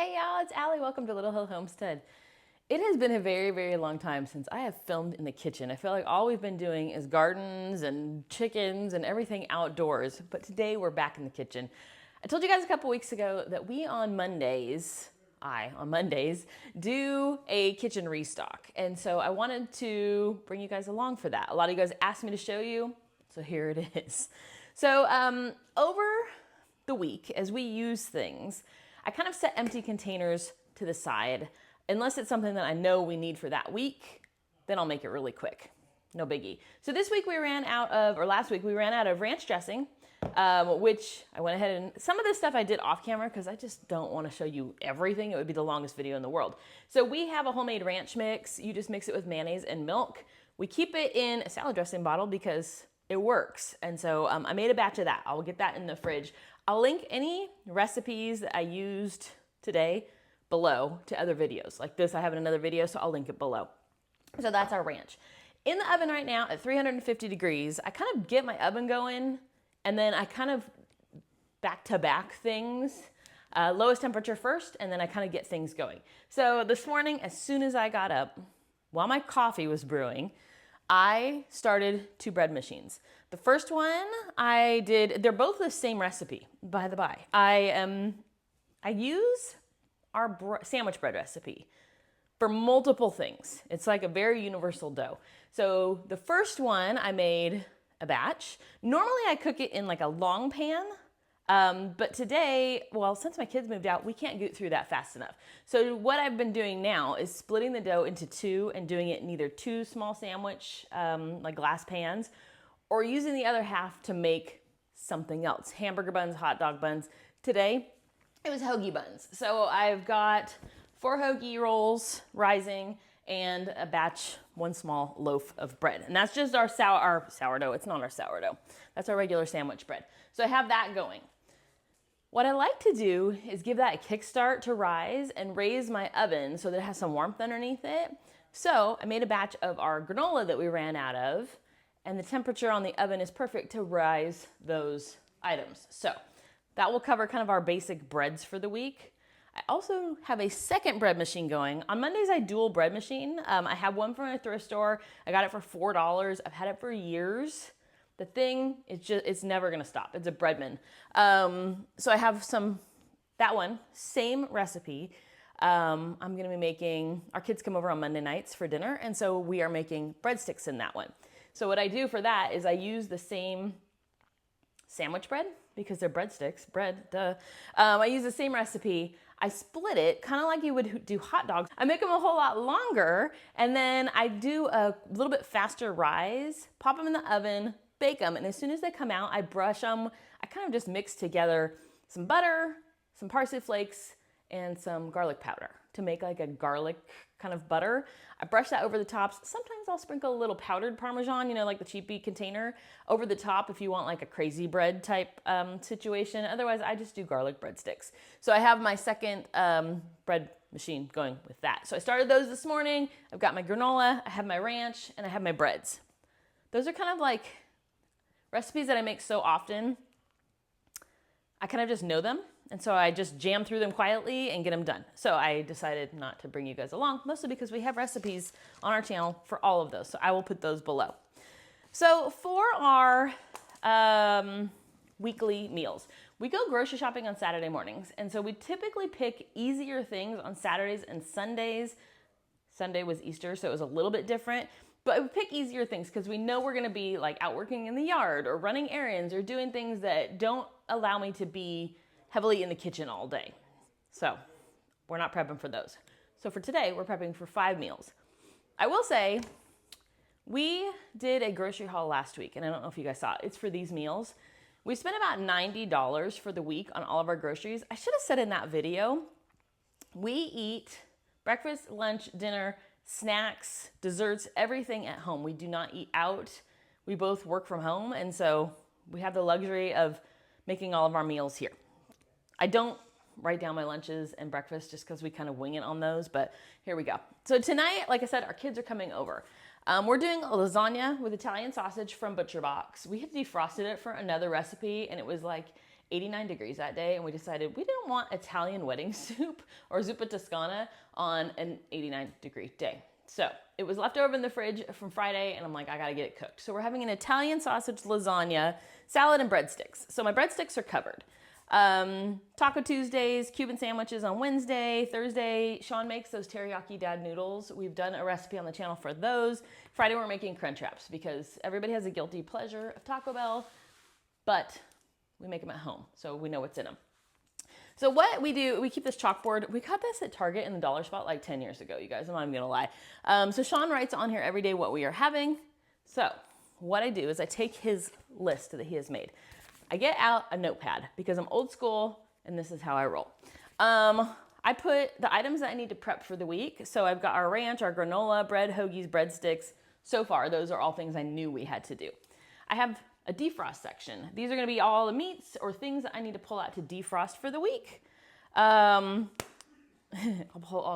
Hey y'all, it's Ali. Welcome to Little Hill Homestead. It has been a very, very long time since I have filmed in the kitchen. I feel like all we've been doing is gardens and chickens and everything outdoors, but today we're back in the kitchen. I told you guys a couple weeks ago that on Mondays, do a kitchen restock. And so I wanted to bring you guys along for that. A lot of you guys asked me to show you, so here it is. So over the week, as we use things, I kind of set empty containers to the side. Unless it's something that I know we need for that week, then I'll make it really quick. No biggie. So this week last week we ran out of ranch dressing, which I went ahead and, some of this stuff I did off camera because I just don't want to show you everything. It would be the longest video in the world. So we have a homemade ranch mix. You just mix it with mayonnaise and milk. We keep it in a salad dressing bottle because it works. And so I made a batch of that. I'll get that in the fridge. I'll link any recipes that I used today below to other videos. Like this, I have in another video, so I'll link it below. So that's our ranch. In the oven right now at 350 degrees, I kind of get my oven going and then I kind of back-to-back things. Lowest temperature first, and then I kind of get things going. So this morning, as soon as I got up, while my coffee was brewing, I started 2 bread machines. The first one I did, they're both the same recipe, by the by. I use our sandwich bread recipe for multiple things. It's like a very universal dough. So the first one I made a batch. Normally I cook it in like a long pan, but today, well, since my kids moved out, we can't get through that fast enough. So what I've been doing now is splitting the dough into 2 and doing it in either 2 small sandwich, like glass pans, or using the other half to make something else. Hamburger buns, hot dog buns. Today, it was hoagie buns. So I've got 4 hoagie rolls rising and a batch, 1 small loaf of bread. And that's just our sourdough. It's not our sourdough. That's our regular sandwich bread. So I have that going. What I like to do is give that a kickstart to rise and raise my oven so that it has some warmth underneath it. So I made a batch of our granola that we ran out of, and the temperature on the oven is perfect to rise those items. So that will cover kind of our basic breads for the week. I also have a second bread machine going. On Mondays, I dual bread machine. I have one from a thrift store. I got it for $4. I've had it for years. The thing, it's never gonna stop. It's a Breadman. So I have that one, same recipe. I'm gonna be making, our kids come over on Monday nights for dinner, and so we are making breadsticks in that one. So what I do for that is I use the same sandwich bread, because they're breadsticks, bread, duh. I use the same recipe. I split it, kind of like you would do hot dogs. I make them a whole lot longer, and then I do a little bit faster rise, pop them in the oven, bake them, and as soon as they come out, I brush them. I kind of just mix together some butter, some parsley flakes, and some garlic powder to make like a garlic kind of butter. I brush that over the tops. Sometimes I'll sprinkle a little powdered Parmesan, like the cheapy container, over the top if you want like a crazy bread type situation. Otherwise, I just do garlic breadsticks. So I have my second bread machine going with that. So I started those this morning. I've got my granola, I have my ranch, and I have my breads. Those are kind of like recipes that I make so often, I kind of just know them. And so I just jam through them quietly and get them done. So I decided not to bring you guys along, mostly because we have recipes on our channel for all of those. So I will put those below. So for our weekly meals, we go grocery shopping on Saturday mornings. And so we typically pick easier things on Saturdays and Sundays. Sunday was Easter, so it was a little bit different. But we pick easier things because we know we're gonna be like out working in the yard or running errands or doing things that don't allow me to be heavily in the kitchen all day. So we're not prepping for those. So for today, we're prepping for 5 meals. I will say, we did a grocery haul last week, and I don't know if you guys saw it. It's for these meals. We spent about $90 for the week on all of our groceries. I should have said in that video, we eat breakfast, lunch, dinner, snacks, desserts, everything at home. We do not eat out. We both work from home, and so we have the luxury of making all of our meals here. I don't write down my lunches and breakfast just because we kind of wing it on those, but here we go. So tonight, like I said, our kids are coming over. We're doing a lasagna with Italian sausage from Butcher Box. We had defrosted it for another recipe, and it was like 89 degrees that day, and we decided we didn't want Italian wedding soup or zuppa toscana on an 89-degree day. So it was left over in the fridge from Friday, and I'm like, I gotta get it cooked. So we're having an Italian sausage lasagna, salad, and breadsticks. So my breadsticks are covered. Taco Tuesdays, Cuban sandwiches on Wednesday. Thursday, Shawn makes those teriyaki dad noodles. We've done a recipe on the channel for those. Friday, we're making crunch wraps because everybody has a guilty pleasure of Taco Bell, but we make them at home, so we know what's in them. So what we do, we keep this chalkboard. We got this at Target in the dollar spot like 10 years ago, you guys. I'm not even gonna lie. So Shawn writes on here every day what we are having. So what I do is I take his list that he has made. I get out a notepad because I'm old school and this is how I roll. I put the items that I need to prep for the week. So I've got our ranch, our granola, bread, hoagies, breadsticks. So far, those are all things I knew we had to do. I have a defrost section. These are gonna be all the meats or things that I need to pull out to defrost for the week. I'll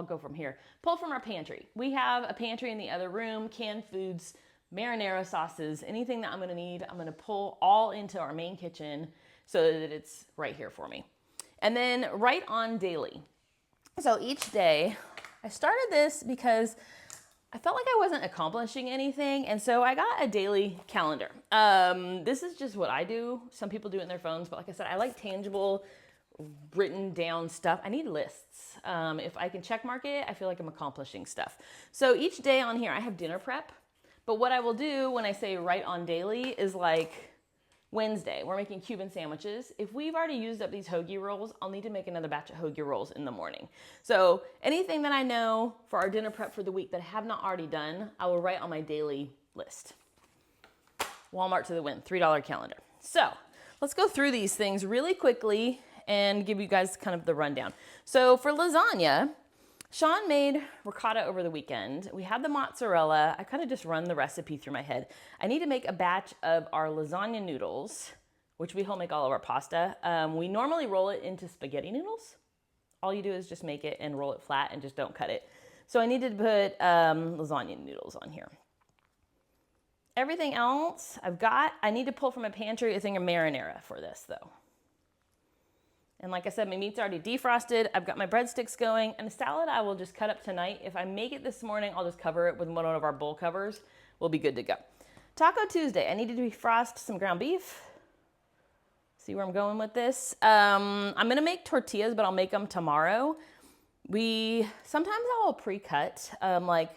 go from here. Pull from our pantry. We have a pantry in the other room, canned foods, marinara sauces, anything that I'm gonna need, I'm gonna pull all into our main kitchen so that it's right here for me. And then write on daily. So each day, I started this because I felt like I wasn't accomplishing anything, and so I got a daily calendar. This is just what I do. Some people do it in their phones, but like I said, I like tangible, written down stuff. I need lists. If I can check mark it, I feel like I'm accomplishing stuff. So each day on here, I have dinner prep, but what I will do when I say write on daily is like Wednesday, we're making Cuban sandwiches. If we've already used up these hoagie rolls, I'll need to make another batch of hoagie rolls in the morning. So anything that I know for our dinner prep for the week that I have not already done, I will write on my daily list. Walmart to the wind, $3 calendar. So let's go through these things really quickly and give you guys kind of the rundown. So for lasagna, Shawn made ricotta over the weekend. We had the mozzarella. I kind of just run the recipe through my head. I need to make a batch of our lasagna noodles, which we home make all of our pasta. We normally roll it into spaghetti noodles. All you do is just make it and roll it flat and just don't cut it. So I needed to put lasagna noodles on here. Everything else I need to pull from a pantry a thing of marinara for this though. And like I said, my meat's already defrosted. I've got my breadsticks going, and the salad I will just cut up tonight. If I make it this morning, I'll just cover it with one of our bowl covers. We'll be good to go. Taco Tuesday, I need to defrost some ground beef. See where I'm going with this? I'm gonna make tortillas, but I'll make them tomorrow. Sometimes I'll pre-cut like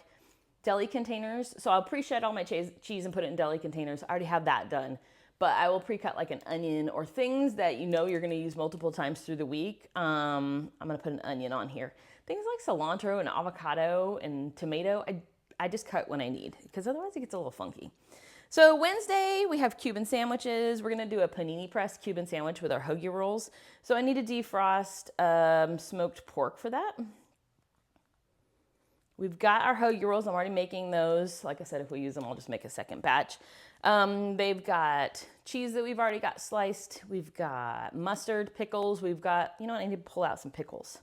deli containers. So I'll pre-shed all my cheese and put it in deli containers. I already have that done. But I will pre-cut like an onion or things that you know you're gonna use multiple times through the week. I'm gonna put an onion on here. Things like cilantro and avocado and tomato, I just cut when I need, because otherwise it gets a little funky. So Wednesday, we have Cuban sandwiches. We're gonna do a panini press Cuban sandwich with our hoagie rolls. So I need to defrost smoked pork for that. We've got our hoagie rolls. I'm already making those. Like I said, if we use them, I'll just make a second batch. They've got cheese that we've already got sliced. We've got mustard, pickles. We've got, you know what, I need to pull out some pickles.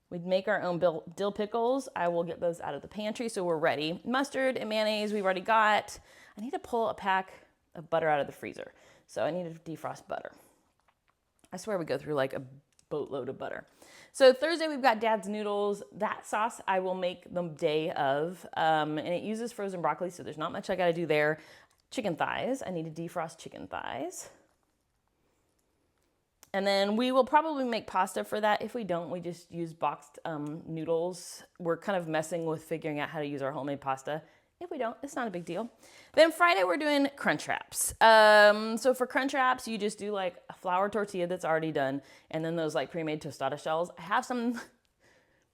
We'd make our own dill pickles. I will get those out of the pantry so we're ready. Mustard and mayonnaise we've already got. I need to pull a pack of butter out of the freezer. So I need to defrost butter. I swear we go through like a boatload of butter. So Thursday we've got Dad's noodles. That sauce I will make the day of, and it uses frozen broccoli, so there's not much I gotta do there. Chicken thighs, I need to defrost chicken thighs. And then we will probably make pasta for that. If we don't, we just use boxed noodles. We're kind of messing with figuring out how to use our homemade pasta. If we don't, it's not a big deal. Then Friday, we're doing crunch wraps. So for crunch wraps, you just do like a flour tortilla that's already done, and then those like pre-made tostada shells. I have some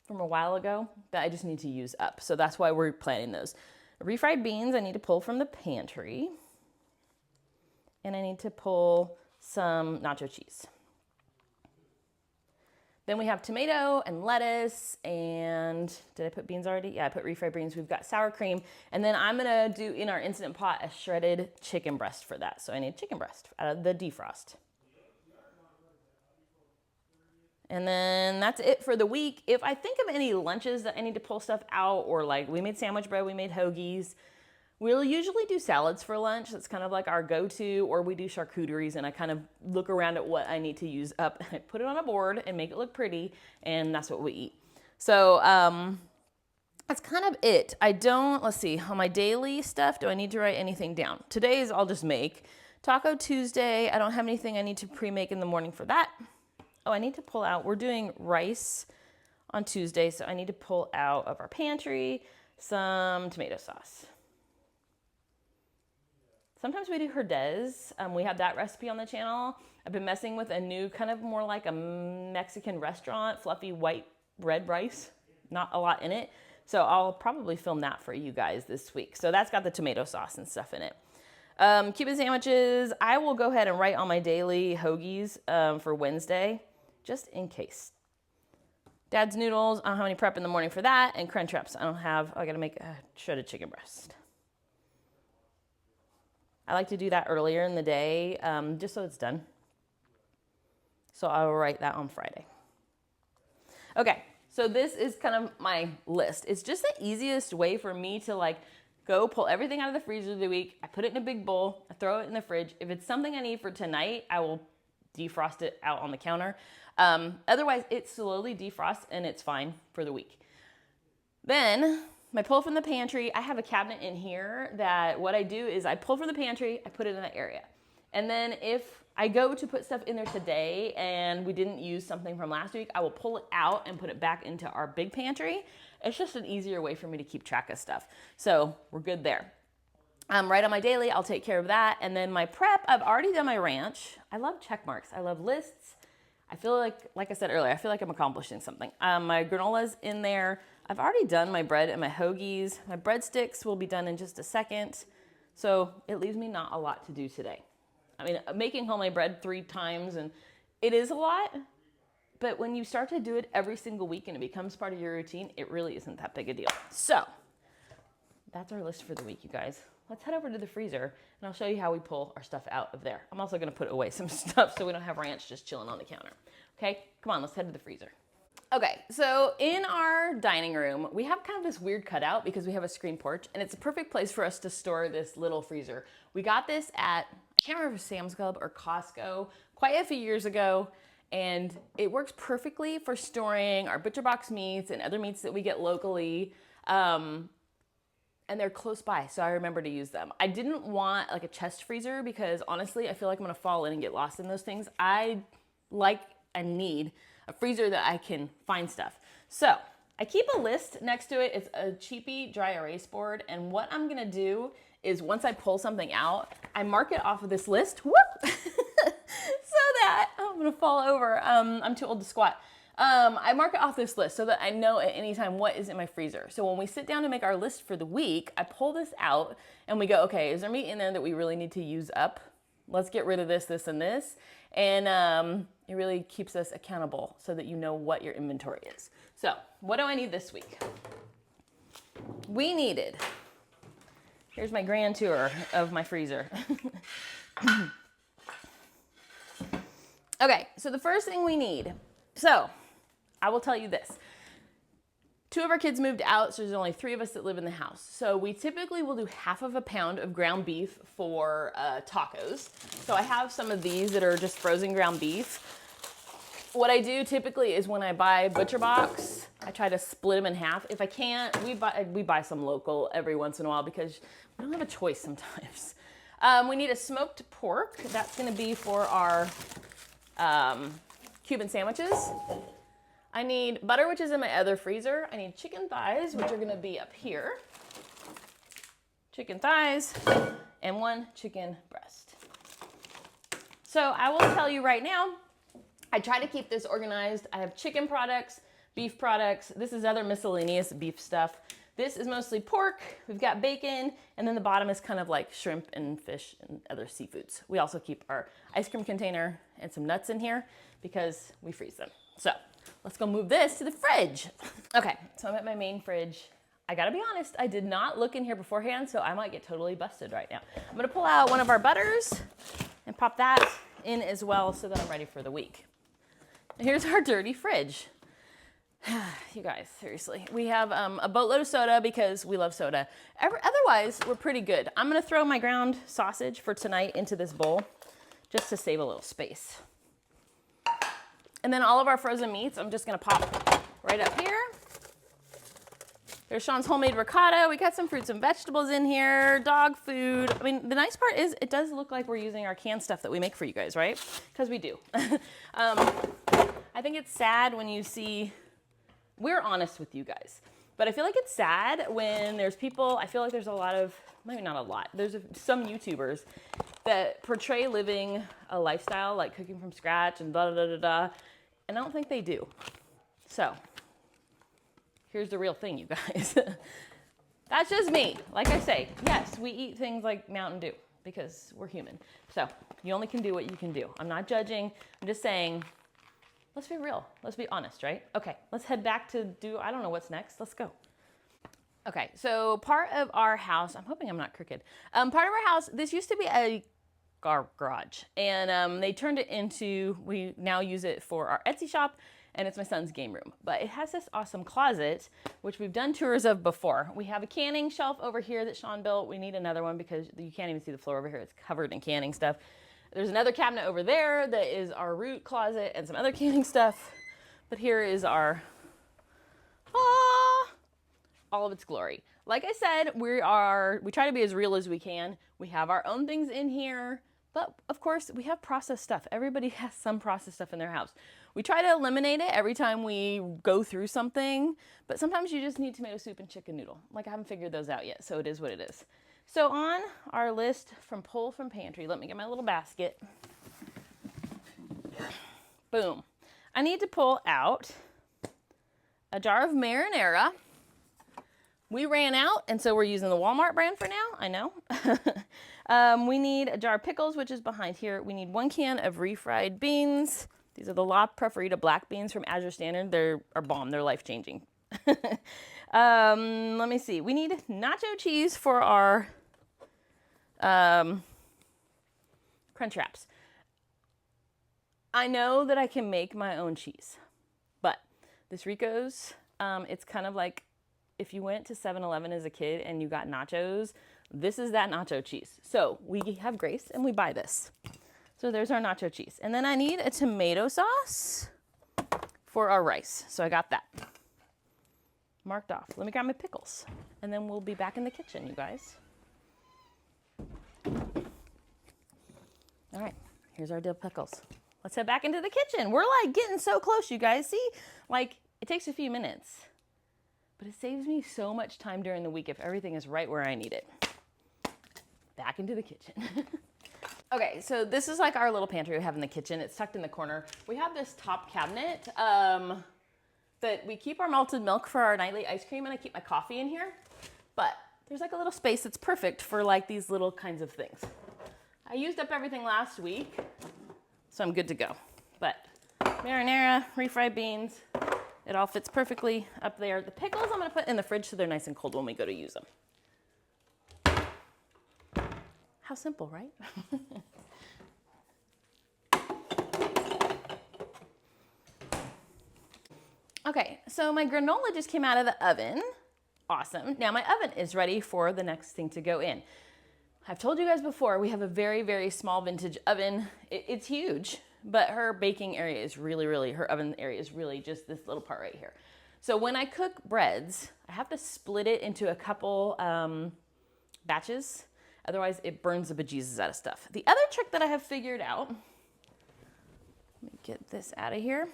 from a while ago that I just need to use up. So that's why we're planning those. Refried beans, I need to pull from the pantry. And I need to pull some nacho cheese. Then we have tomato and lettuce, and did I put beans already? Yeah, I put refried beans. We've got sour cream. And then I'm gonna do in our Instant Pot a shredded chicken breast for that. So I need chicken breast out of the defrost. And then that's it for the week. If I think of any lunches that I need to pull stuff out, or like we made sandwich bread, we made hoagies, We'll usually do salads for lunch. That's kind of like our go-to, or we do charcuteries, and I kind of look around at what I need to use up. I put it on a board and make it look pretty, and that's what we eat. So that's kind of it. Let's see, on my daily stuff, do I need to write anything down? Today's I'll just make. Taco Tuesday, I don't have anything I need to pre-make in the morning for that. Oh, I need to pull out, we're doing rice on Tuesday, so I need to pull out of our pantry some tomato sauce. Sometimes we do Herdez. We have that recipe on the channel. I've been messing with a new kind of more like a Mexican restaurant, fluffy white red rice, not a lot in it. So I'll probably film that for you guys this week. So that's got the tomato sauce and stuff in it. Cuban sandwiches, I will go ahead and write on my daily hoagies for Wednesday, just in case. Dad's noodles, I don't have any prep in the morning for that. And crunch wraps, I gotta make a shredded chicken breast. I like to do that earlier in the day, just so it's done. So I will write that on Friday. Okay, so this is kind of my list. It's just the easiest way for me to like go pull everything out of the freezer of the week. I put it in a big bowl, I throw it in the fridge. If it's something I need for tonight, I will defrost it out on the counter. Otherwise, it slowly defrosts and it's fine for the week. Then my pull from the pantry, I have a cabinet in here that what I do is I pull from the pantry, I put it in that area. And then if I go to put stuff in there today and we didn't use something from last week, I will pull it out and put it back into our big pantry. It's just an easier way for me to keep track of stuff. So we're good there. Right on my daily, I'll take care of that. And then my prep, I've already done my ranch. I love check marks. I love lists. I feel like I said earlier, I feel like I'm accomplishing something. My granola's in there. I've already done my bread and my hoagies. My breadsticks will be done in just a second. So it leaves me not a lot to do today. I mean, making homemade bread 3 times, and it is a lot, but when you start to do it every single week and it becomes part of your routine, it really isn't that big a deal. So that's our list for the week, you guys. Let's head over to the freezer and I'll show you how we pull our stuff out of there. I'm also gonna put away some stuff so we don't have ranch just chilling on the counter. Okay, come on, let's head to the freezer. Okay, so in our dining room, we have kind of this weird cutout because we have a screen porch, and it's a perfect place for us to store this little freezer. We got this at, I can't remember if it was Sam's Club or Costco, quite a few years ago, and it works perfectly for storing our butcher box meats and other meats that we get locally, and they're close by, so I remember to use them. I didn't want like a chest freezer because honestly, I feel like I'm gonna fall in and get lost in those things. I need a freezer that I can find stuff. So I keep a list next to it. It's a cheapy dry erase board. And what I'm gonna do is once I pull something out, I mark it off of this list, whoop, so that, oh, I'm gonna fall over. I'm too old to squat. I mark it off this list so that I know at any time what is in my freezer. So when we sit down to make our list for the week, I pull this out and we go, okay, is there meat in there that we really need to use up? Let's get rid of this, this, and this. And it really keeps us accountable so that you know what your inventory is. So what do I need this week? We needed, here's my grand tour of my freezer. Okay, so the first thing we need, so I will tell you this. 2 of our kids moved out, so there's only 3 of us that live in the house. So we typically will do half of a pound of ground beef for tacos. So I have some of these that are just frozen ground beef. What I do typically is when I buy butcher box, I try to split them in half. If I can't, we buy some local every once in a while because we don't have a choice sometimes. We need a smoked pork. That's gonna be for our Cuban sandwiches. I need butter, which is in my other freezer. I need chicken thighs, which are gonna be up here. Chicken thighs, and 1 chicken breast. So I will tell you right now, I try to keep this organized. I have chicken products, beef products. This is other miscellaneous beef stuff. This is mostly pork. We've got bacon, and then the bottom is kind of like shrimp and fish and other seafoods. We also keep our ice cream container and some nuts in here because we freeze them. So let's go move this to the fridge. Okay, so I'm at my main fridge. I gotta be honest, I did not look in here beforehand, so I might get totally busted right now. I'm gonna pull out one of our butters and pop that in as well so that I'm ready for the week. Here's our dirty fridge. you guys, seriously. We have a boatload of soda because we love soda. Otherwise, we're pretty good. I'm gonna throw my ground sausage for tonight into this bowl just to save a little space. And then all of our frozen meats, I'm just gonna pop right up here. There's Shawn's homemade ricotta. We got some fruits and vegetables in here, dog food. I mean, the nice part is it does look like we're using our canned stuff that we make for you guys, right? Because we do. I think it's sad when you see, we're honest with you guys, but I feel like it's sad when there's people, I feel like there's a lot of, maybe not a lot, there's some YouTubers that portray living a lifestyle like cooking from scratch and da da da da da, and I don't think they do. So, here's the real thing, you guys. That's just me. Like I say, yes, we eat things like Mountain Dew because we're human. So you only can do what you can do. I'm not judging. I'm just saying, let's be real. Let's be honest, right? Okay, let's head back to I don't know what's next. Let's go. Okay, so part of our house, I'm hoping I'm not crooked. Part of our house, this used to be a garage, and they turned it into, we now use it for our Etsy shop, and it's my son's game room. But it has this awesome closet, which we've done tours of before. We have a canning shelf over here that Shawn built. We need another one because you can't even see the floor over here. It's covered in canning stuff. There's another cabinet over there that is our root closet and some other canning stuff. But here is our, all of its glory. Like I said, we try to be as real as we can. We have our own things in here, but of course we have processed stuff. Everybody has some processed stuff in their house. We try to eliminate it every time we go through something, but sometimes you just need tomato soup and chicken noodle. Like, I haven't figured those out yet, so it is what it is. So on our list from pull from pantry, let me get my little basket. Boom. I need to pull out a jar of marinara. We ran out, and so we're using the Walmart brand for now, I know. We need a jar of pickles, which is behind here. We need 1 can of refried beans. These are the La Preferita black beans from Azure Standard. They're bomb. They're life-changing. Let me see. We need nacho cheese for our crunch wraps. I know that I can make my own cheese, but this Rico's, it's kind of like if you went to 7-Eleven as a kid and you got nachos, this is that nacho cheese. So we have Grace and we buy this. So there's our nacho cheese. And then I need a tomato sauce for our rice. So I got that marked off. Let me grab my pickles and then we'll be back in the kitchen, you guys. All right, here's our dill pickles. Let's head back into the kitchen. We're like getting so close, you guys. See, like it takes a few minutes, but it saves me so much time during the week if everything is right where I need it. Back into the kitchen. Okay, so this is like our little pantry we have in the kitchen. It's tucked in the corner. We have this top cabinet that we keep our malted milk for our nightly ice cream, and I keep my coffee in here. But there's like a little space that's perfect for like these little kinds of things. I used up everything last week, so I'm good to go. But marinara, refried beans, it all fits perfectly up there. The pickles I'm gonna put in the fridge so they're nice and cold when we go to use them. How simple, right? Okay, so my granola just came out of the oven. Awesome. Now my oven is ready for the next thing to go in. I've told you guys before, we have a very, very small vintage oven. It's huge, but her baking area is really, her oven area is really just this little part right here. So when I cook breads, I have to split it into a couple batches. Otherwise, it burns the bejesus out of stuff. The other trick that I have figured out, let me get this out of here.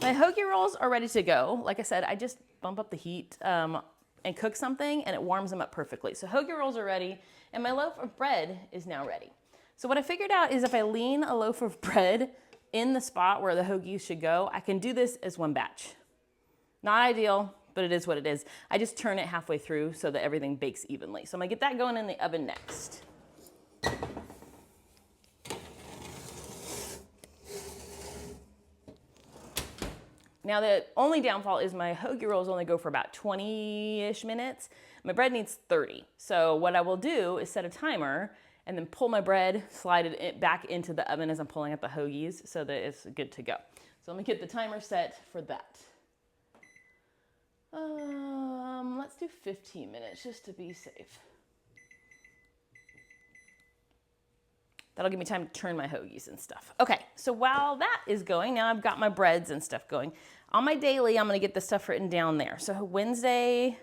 My hoagie rolls are ready to go. Like I said, I just bump up the heat and cook something, and it warms them up perfectly. So hoagie rolls are ready, and my loaf of bread is now ready. So what I figured out is if I lean a loaf of bread in the spot where the hoagies should go, I can do this as one batch. Not ideal, but it is what it is. I just turn it halfway through so that everything bakes evenly. So I'm gonna get that going in the oven next. Now the only downfall is my hoagie rolls only go for about 20-ish minutes. My bread needs 30. So what I will do is set a timer and then pull my bread, slide it back into the oven as I'm pulling out the hoagies so that it's good to go. So let me get the timer set for that. Let's do 15 minutes just to be safe. That'll give me time to turn my hoagies and stuff. Okay, so while that is going, now I've got my breads and stuff going. On my daily, I'm gonna get the stuff written down there. So Wednesday,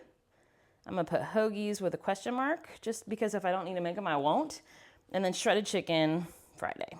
I'm gonna put hoagies with a question mark, just because if I don't need to make them, I won't. And then shredded chicken Friday.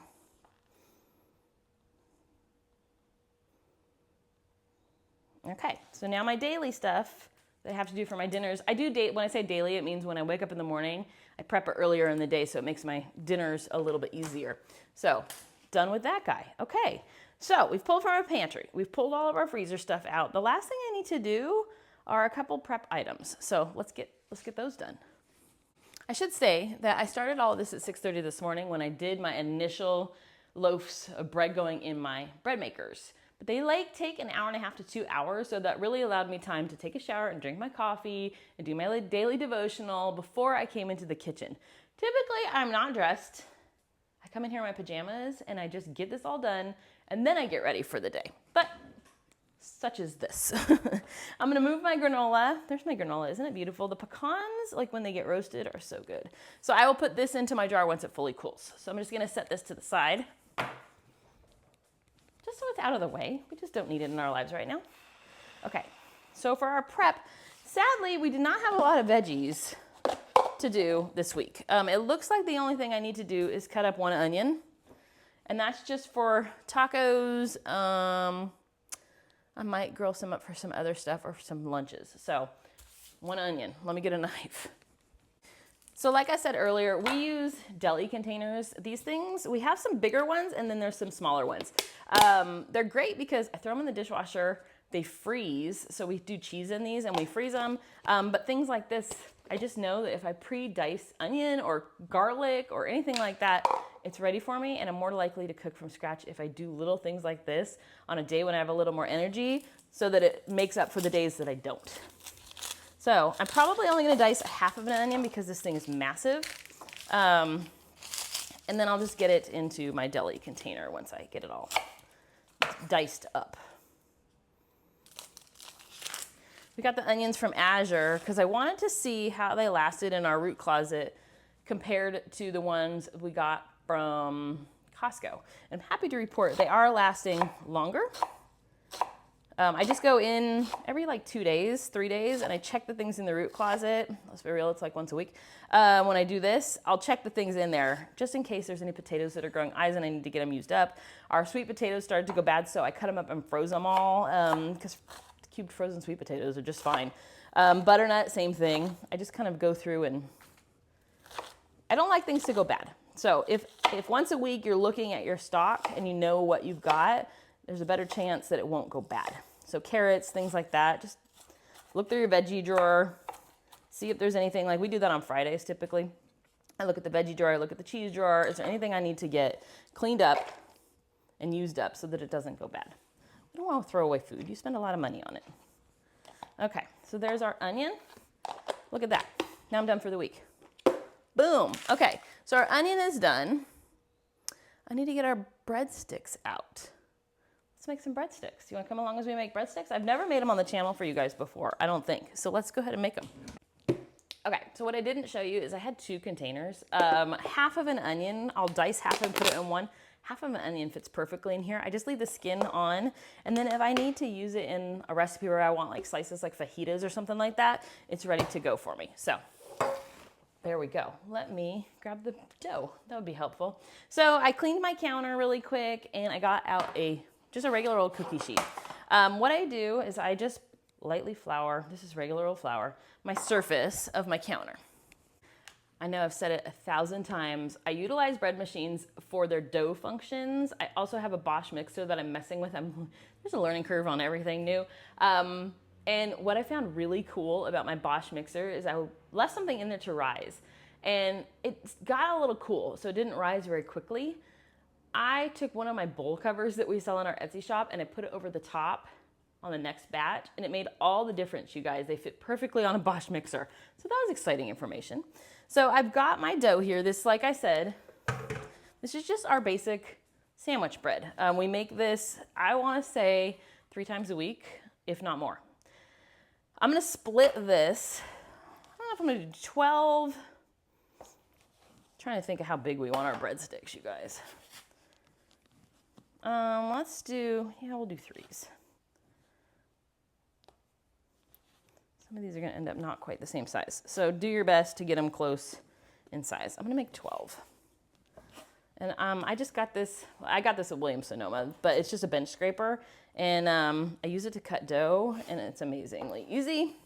Okay, so now my daily stuff that I have to do for my dinners. I do date, when I say daily, it means when I wake up in the morning, I prep it earlier in the day so it makes my dinners a little bit easier. So, done with that guy. Okay, so we've pulled from our pantry. We've pulled all of our freezer stuff out. The last thing I need to do are a couple prep items. So let's get those done. I should say that I started all of this at 6:30 this morning when I did my initial loaves of bread going in my bread makers. But they take an hour and a half to 2 hours, so that really allowed me time to take a shower and drink my coffee and do my daily devotional before I came into the kitchen. Typically, I'm not dressed. I come in here in my pajamas and I just get this all done and then I get ready for the day. But such is this. I'm gonna move my granola. There's my granola, isn't it beautiful? The pecans, like when they get roasted, are so good. So I will put this into my jar once it fully cools. So I'm just gonna set this to the side, just so it's out of the way. We just don't need it in our lives right now. Okay, so for our prep, sadly, we did not have a lot of veggies to do this week. It looks like the only thing I need to do is cut up one onion, and that's just for tacos. I might grill some up for some other stuff or some lunches. So, one onion. Let me get a knife. So like I said earlier, we use deli containers. These things, we have some bigger ones and then there's some smaller ones. They're great because I throw them in the dishwasher, they freeze. So we do cheese in these and we freeze them. But things like this, I just know that if I pre-dice onion or garlic or anything like that, it's ready for me and I'm more likely to cook from scratch if I do little things like this on a day when I have a little more energy so that it makes up for the days that I don't. So I'm probably only gonna dice half of an onion because this thing is massive. And then I'll just get it into my deli container once I get it all diced up. We got the onions from Azure because I wanted to see how they lasted in our root closet compared to the ones we got from Costco. And I'm happy to report they are lasting longer. I just go in every like 2 days, 3 days, and I check the things in the root closet. Let's be real, it's like once a week. When I do this, I'll check the things in there just in case there's any potatoes that are growing eyes and I need to get them used up. Our sweet potatoes started to go bad, so I cut them up and froze them all because cubed frozen sweet potatoes are just fine. Butternut, same thing. I just kind of go through and I don't like things to go bad. So if once a week you're looking at your stock and you know what you've got, there's a better chance that it won't go bad. So carrots, things like that, just look through your veggie drawer, see if there's anything, like we do that on Fridays typically. I look at the veggie drawer, I look at the cheese drawer, is there anything I need to get cleaned up and used up so that it doesn't go bad? We don't want to throw away food, you spend a lot of money on it. Okay, so there's our onion. Look at that, now I'm done for the week. Boom, okay, so our onion is done. I need to get our breadsticks out. Let's make some breadsticks. You want to come along as we make breadsticks? I've never made them on the channel for you guys before, I don't think. So let's go ahead and make them. Okay, so what I didn't show you is I had 2 containers. Half of an onion, I'll dice half and put it in one. Half of an onion fits perfectly in here. I just leave the skin on. And then if I need to use it in a recipe where I want like slices like fajitas or something like that, it's ready to go for me. So there we go. Let me grab the dough. That would be helpful. So I cleaned my counter really quick and I got out just a regular old cookie sheet. What I do is I just lightly flour, this is regular old flour, my surface of my counter. I know I've said it 1,000 times. I utilize bread machines for their dough functions. I also have a Bosch mixer that I'm messing with. There's a learning curve on everything new. And what I found really cool about my Bosch mixer is I left something in there to rise. And it got a little cool, so it didn't rise very quickly. I took one of my bowl covers that we sell in our Etsy shop and I put it over the top on the next batch and it made all the difference, you guys. They fit perfectly on a Bosch mixer. So that was exciting information. So I've got my dough here. This, like I said, this is just our basic sandwich bread. We make this, I want to say 3 times a week, if not more. I'm gonna split this. I don't know if I'm gonna do 12. I'm trying to think of how big we want our breadsticks, you guys. Let's do, yeah, we'll do 3s. Some of these are gonna end up not quite the same size. So do your best to get them close in size. I'm gonna make 12. And I just got this, I got this at Williams-Sonoma, but it's just a bench scraper. And I use it to cut dough, and it's amazingly easy.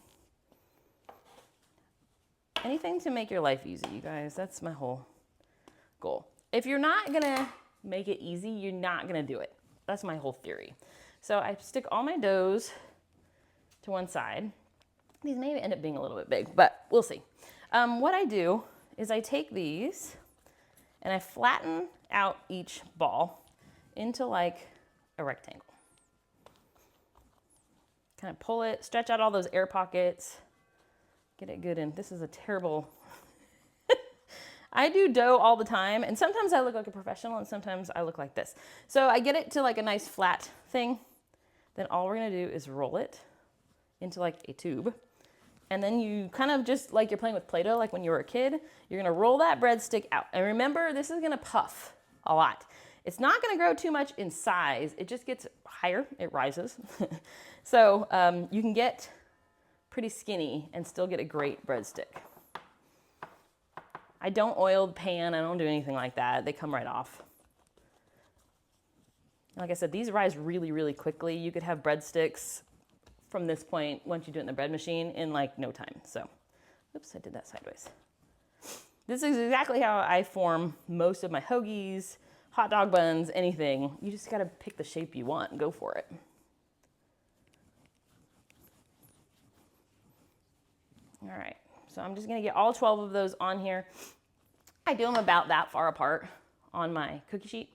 Anything to make your life easy, you guys. That's my whole goal. If you're not gonna make it easy, you're not gonna do it. That's my whole theory. So I stick all my doughs to one side. These may end up being a little bit big, but we'll see. What I do is I take these and I flatten out each ball into like a rectangle. Kind of pull it, stretch out all those air pockets, get it good in. This is a terrible, I do dough all the time, and sometimes I look like a professional and sometimes I look like this. So I get it to like a nice flat thing. Then all we're gonna do is roll it into like a tube. And then you kind of just like you're playing with Play-Doh, like when you were a kid, you're gonna roll that breadstick out. And remember, this is gonna puff a lot. It's not gonna grow too much in size. It just gets higher, it rises. So you can get pretty skinny and still get a great breadstick. I don't oil the pan, I don't do anything like that. They come right off. Like I said, these rise really, really quickly. You could have breadsticks from this point, once you do it in the bread machine, in like no time. So, oops, I did that sideways. This is exactly how I form most of my hoagies, hot dog buns, anything. You just gotta pick the shape you want and go for it. All right, so I'm just gonna get all 12 of those on here. I do them about that far apart on my cookie sheet.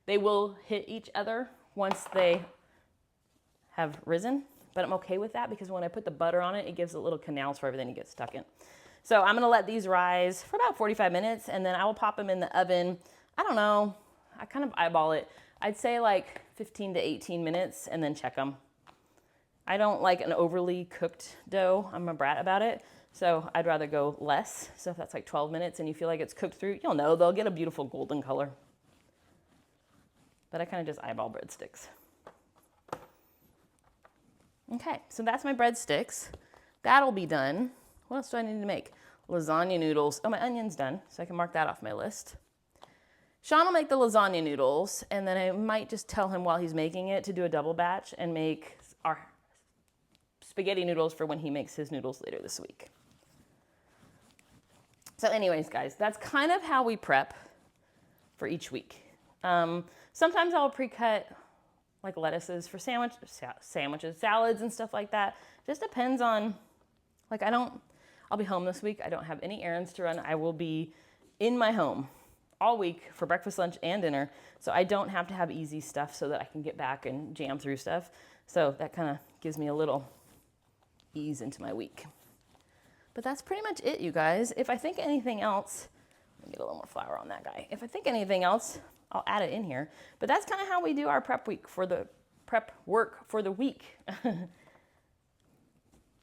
They will hit each other once they have risen. But I'm okay with that because when I put the butter on it, it gives it little canals for everything to get stuck in. So I'm gonna let these rise for about 45 minutes and then I will pop them in the oven. I don't know, I kind of eyeball it. I'd say like 15 to 18 minutes and then check them. I don't like an overly cooked dough. I'm a brat about it. So I'd rather go less. So if that's like 12 minutes and you feel like it's cooked through, you'll know they'll get a beautiful golden color. But I kind of just eyeball breadsticks. Okay, so that's my breadsticks. That'll be done. What else do I need to make? Lasagna noodles. Oh, my onion's done, so I can mark that off my list. Shawn will make the lasagna noodles, and then I might just tell him while he's making it to do a double batch and make our spaghetti noodles for when he makes his noodles later this week. So anyways, guys, that's kind of how we prep for each week. Sometimes I'll pre-cut like lettuces for sandwiches, salads and stuff like that. Just depends on, like I'll be home this week. I don't have any errands to run. I will be in my home all week for breakfast, lunch, and dinner. So I don't have to have easy stuff so that I can get back and jam through stuff. So that kind of gives me a little ease into my week. But that's pretty much it, you guys. If I think anything else, let me get a little more flour on that guy. If I think anything else, I'll add it in here. But that's kind of how we do our prep work for the week.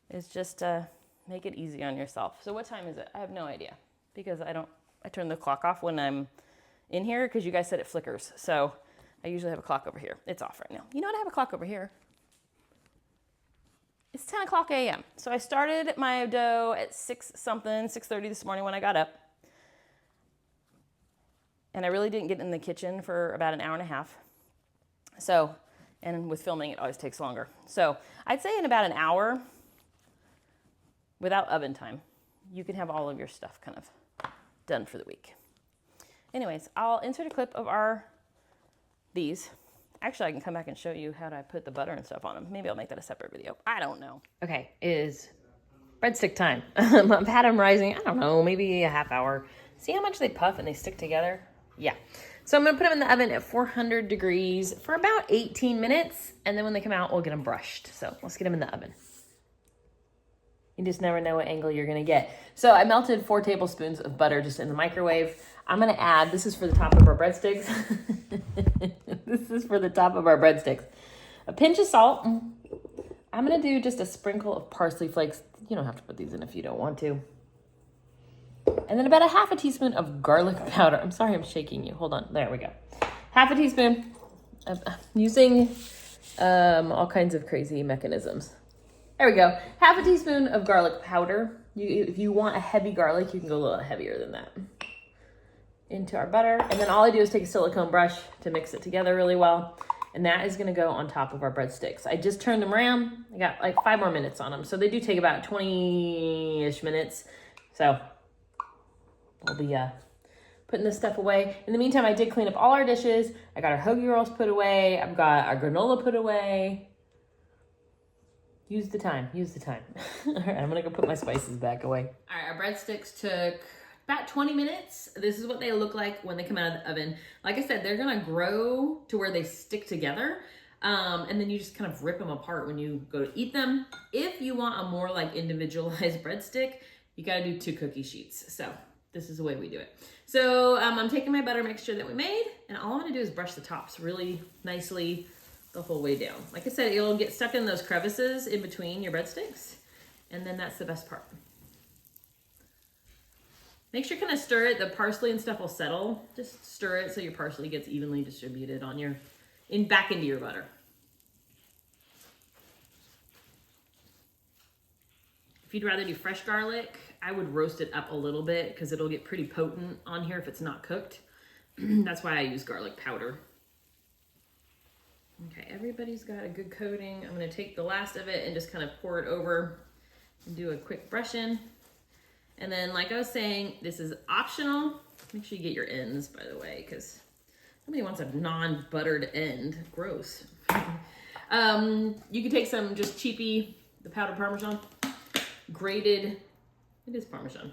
It's just make it easy on yourself. So what time is it? I have no idea because I turn the clock off when I'm in here because you guys said it flickers. So I usually have a clock over here. It's off right now. You know what? I have a clock over here. It's 10 o'clock a.m. So I started my dough at 6:30 this morning when I got up. And I really didn't get in the kitchen for about an hour and a half. So, and with filming, it always takes longer. So I'd say in about an hour, without oven time, you can have all of your stuff kind of done for the week. Anyways, I'll insert a clip of these. Actually, I can come back and show you how to put the butter and stuff on them. Maybe I'll make that a separate video. I don't know. Okay, it is breadstick time. I've had them rising, I don't know, maybe a half hour. See how much they puff and they stick together? Yeah. So I'm gonna put them in the oven at 400 degrees for about 18 minutes. And then when they come out, we'll get them brushed. So let's get them in the oven. You just never know what angle you're gonna get. So I melted 4 tablespoons of butter just in the microwave. I'm gonna add, this is for the top of our breadsticks. This is for the top of our breadsticks. A pinch of salt. I'm gonna do just a sprinkle of parsley flakes. You don't have to put these in if you don't want to. And then about a half a teaspoon of garlic powder. I'm sorry I'm shaking you. Hold on. There we go. Half a teaspoon. I'm using all kinds of crazy mechanisms. There we go. Half a teaspoon of garlic powder. If you want a heavy garlic, you can go a little heavier than that. Into our butter. And then all I do is take a silicone brush to mix it together really well. And that is gonna go on top of our breadsticks. I just turned them around. I got like 5 more minutes on them. So they do take about 20-ish minutes. So I'll be putting this stuff away. In the meantime, I did clean up all our dishes. I got our hoagie rolls put away. I've got our granola put away. Use the time, use the time. All right, I'm gonna go put my spices back away. All right, our breadsticks took about 20 minutes. This is what they look like when they come out of the oven. Like I said, they're gonna grow to where they stick together. And then you just kind of rip them apart when you go to eat them. If you want a more like individualized breadstick, you gotta do 2 cookie sheets. So this is the way we do it. So I'm taking my butter mixture that we made, and all I'm gonna do is brush the tops really nicely the whole way down. Like I said, it'll get stuck in those crevices in between your breadsticks, and then that's the best part. Make sure you kind of stir it. The parsley and stuff will settle. Just stir it so your parsley gets evenly distributed on your, back into your butter. If you'd rather do fresh garlic, I would roast it up a little bit because it'll get pretty potent on here if it's not cooked. That's why I use garlic powder. Okay, everybody's got a good coating. I'm gonna take the last of it and just kind of pour it over and do a quick brush in. And then, like I was saying, this is optional. Make sure you get your ends, by the way, because nobody wants a non-buttered end. Gross. You can take some just cheapy, the powdered Parmesan, grated, it is Parmesan.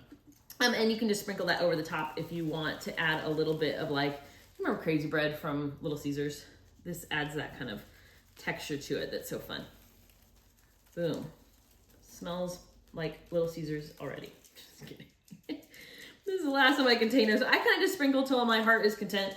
And you can just sprinkle that over the top if you want to add a little bit of like, remember Crazy Bread from Little Caesars? This adds that kind of texture to it that's so fun. Boom. Smells like Little Caesars already. Just kidding. This is the last of my containers. I kind of just sprinkle till my heart is content,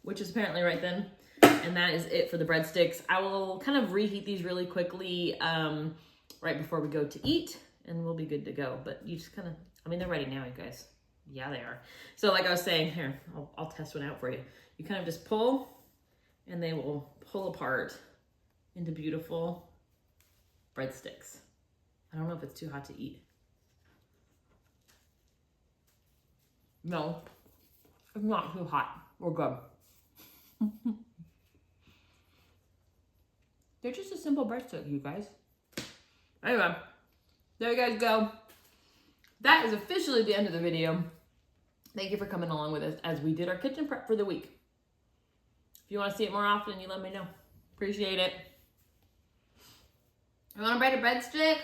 which is apparently right then. And that is it for the breadsticks. I will kind of reheat these really quickly right before we go to eat, and we'll be good to go. But you just kind of, I mean, they're ready now, you guys. Yeah, they are. So like I was saying, here, I'll test one out for you. You kind of just pull, and they will pull apart into beautiful breadsticks. I don't know if it's too hot to eat. No, it's not too hot. We're good. They're just a simple breadstick, you guys. Anyway, there you guys go. That is officially the end of the video. Thank you for coming along with us as we did our kitchen prep for the week. If you want to see it more often, you let me know. Appreciate it. You want to bread a breadstick?